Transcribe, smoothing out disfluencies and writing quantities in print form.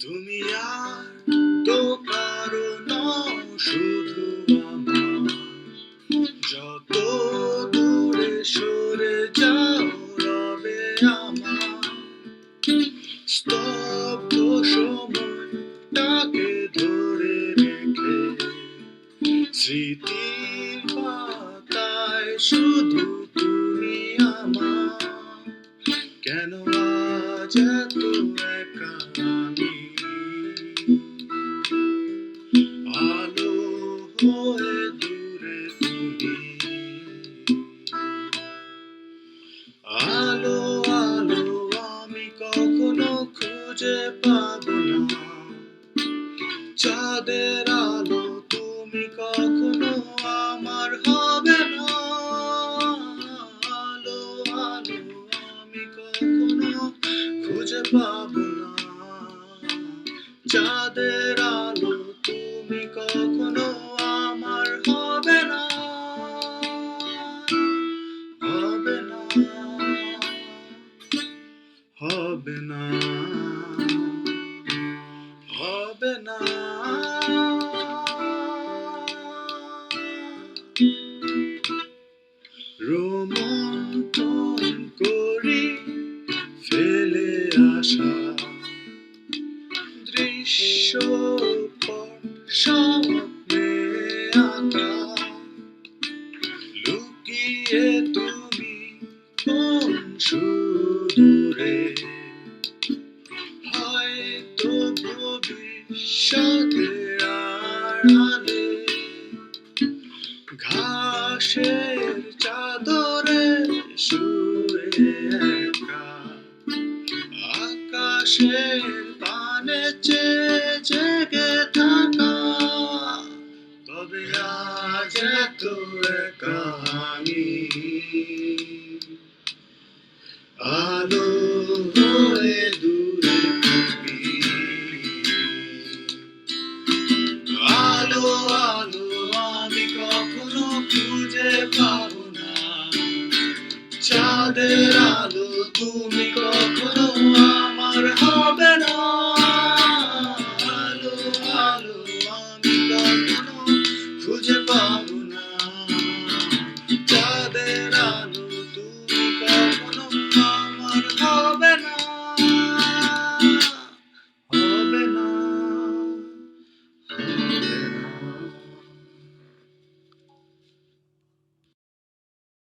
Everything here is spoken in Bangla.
তুমি আর তো কারো নও, শুধু আমার। যত দূরে সরে যাও রবে আমার স্তব্ধ সময়টাকে ধরে রেখে। স্মৃতির পাতায় শুধু তুমি আমার। কেন আজ এত একা আমি? আলো হয়ে দূরে তুমি। আলো আলো আমি কখনো খুঁজে পাবো না। চাঁদের আলো তুমি কখনো আমার হবে না। আলো আলো আমি কখনো খুঁজে পাবো না। চাঁদের আলো তুমি কখনো আমার হবে না। হবে না, হবে না, হবে না। রোমন্থন করি ফেলে আসা দৃশ্যপট স্বপ্নে আঁকা। লুকিয়ে তুমি কোন সুদূরে, হয়তো ভবিষ্যতের আড়ালে। ঘাসের চাদরে শুয়ে একা, আকাশের পানে চেয়ে জেগে থাকা। তবে আজ এত একা আমি। আলো হয়ে দূরে তুমি। আলো আলো আমি কখনো খুঁজে পাবো না। চাঁদের আলো তুমি কখনো আমার হবে না।